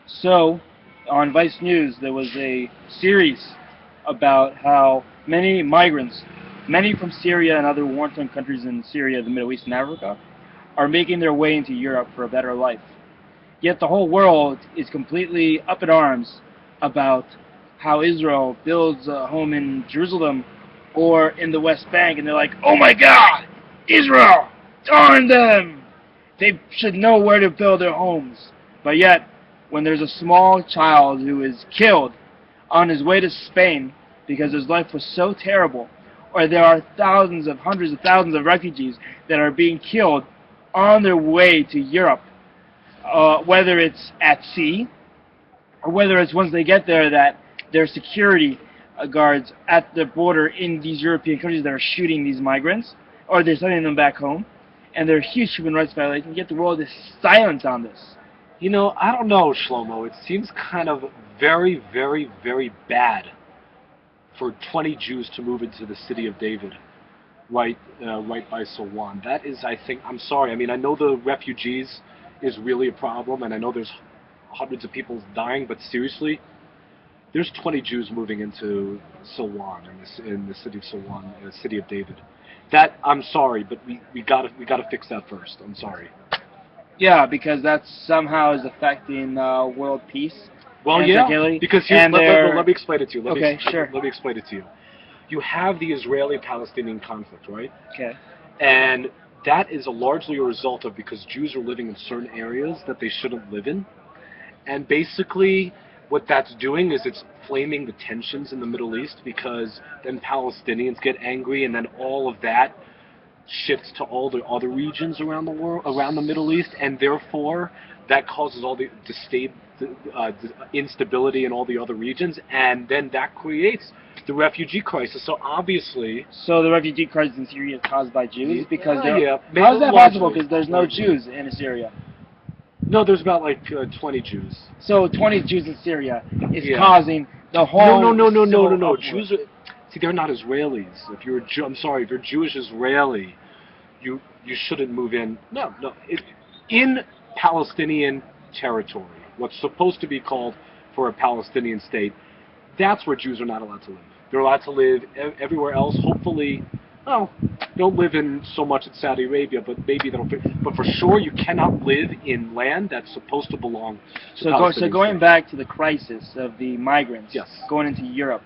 So, on Vice News, there was a series about how many migrants, many from Syria and other war-torn countries in Syria, the Middle East, and Africa, are making their way into Europe for a better life. Yet the whole world is completely up in arms about how Israel builds a home in Jerusalem or in the West Bank, and they're like, "Oh my God, Israel, darn them! They should know where to build their homes." But yet, when there's a small child who is killed on his way to Spain because his life was so terrible, or there are thousands of hundreds of thousands of refugees that are being killed on their way to Europe, whether it's at sea or whether it's once they get there that their security guards at the border in these European countries that are shooting these migrants, or they're sending them back home, and they're huge human rights violations, yet the world is silent on this. You know, I don't know, Shlomo. It seems kind of very, very, very bad for 20 Jews to move into the city of David, right by Silwan. That is, I think, I'm sorry. I mean, I know the refugees is really a problem, and I know there's hundreds of people dying, but seriously, there's 20 Jews moving into Silwan, in the city of Silwan, the city of David. That, I'm sorry, but we gotta fix that first. I'm sorry. Yeah, because that somehow is affecting world peace. Well, and yeah, security, because and let me explain it to you. Sure. Let me explain it to you. You have the Israeli-Palestinian conflict, right? Okay. And that is largely a result of because Jews are living in certain areas that they shouldn't live in. And basically, what that's doing is it's flaming the tensions in the Middle East because then Palestinians get angry, and then all of that shifts to all the other regions around the world, around the Middle East, and therefore that causes all the instability in all the other regions, and then that creates the refugee crisis. So obviously, So the refugee crisis in Syria is caused by Jews because yeah, how is that possible? largely. Because there's no Jews in Syria. No, there's about like 20 Jews. So 20 Jews in Syria is Yeah. causing the No, whole no. uproar. Jews are, see, they're not Israelis. If you're a Jew, I'm sorry, if you're Jewish Israeli, you shouldn't move in. No. In Palestinian territory, what's supposed to be called for a Palestinian state, that's where Jews are not allowed to live. They're allowed to live everywhere else. Hopefully, well, don't live in so much in Saudi Arabia, but maybe that'll fit. But for sure, you cannot live in land that's supposed to belong to So Palestinian going state. back to the crisis of the migrants Yes. going into Europe,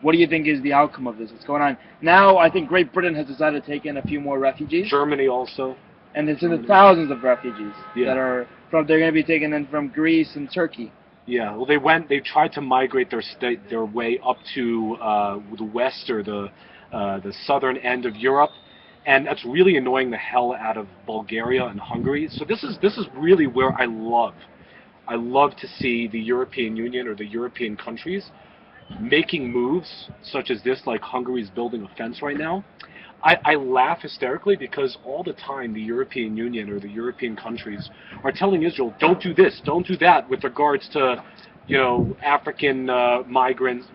what do you think is the outcome of this? What's going on now? I think Great Britain has decided to take in a few more refugees, Germany also. and it's in the thousands of refugees Yeah. that are from. They're going to be taken in from Greece and Turkey. Yeah, well, they tried to migrate their way up to the west or the southern end of Europe, and that's really annoying the hell out of Bulgaria and Hungary. So this is really where I love to see the European Union or the European countries making moves such as this, like Hungary's building a fence right now. I laugh hysterically because all the time the European Union or the European countries are telling Israel, don't do this, don't do that with regards to, African migrants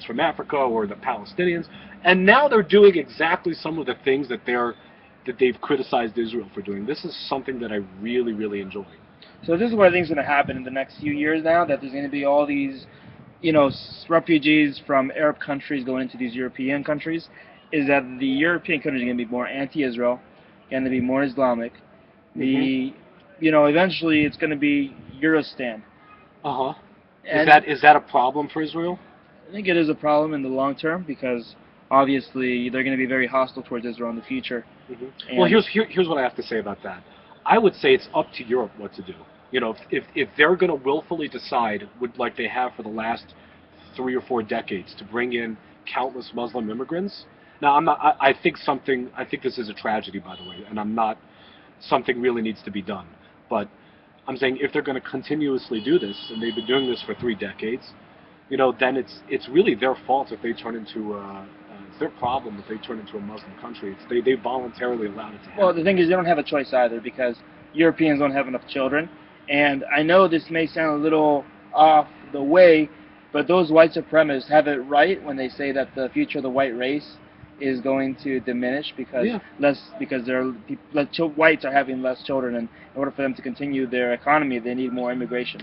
from Africa or the Palestinians. And now they're doing exactly some of the things that they've criticized Israel for doing. This is something that I really, really enjoy. So this is what I think is going to happen in the next few years now, that there's going to be all these, refugees from Arab countries going into these European countries, is that the European countries are going to be more anti-Israel, going to be more Islamic. Eventually it's going to be Eurostan. Uh-huh. And Is that a problem for Israel? I think it is a problem in the long term because obviously they're going to be very hostile towards Israel in the future. Mm-hmm. Well, here's what I have to say about that. I would say it's up to Europe what to do. If they're going to willfully decide, like they have for the last 3 or 4 decades, to bring in countless Muslim immigrants. Now, I'm not. I think this is a tragedy, by the way, and I'm not. Something really needs to be done. But I'm saying if they're going to continuously do this, and they've been doing this for 3 decades, then it's really their fault if they turn into it's their problem if they turn into a Muslim country. They voluntarily allowed it to happen. Well, the thing is, they don't have a choice either because Europeans don't have enough children. And I know this may sound a little off the way, but those white supremacists have it right when they say that the future of the white race is going to diminish because whites are having less children, and in order for them to continue their economy, they need more immigration.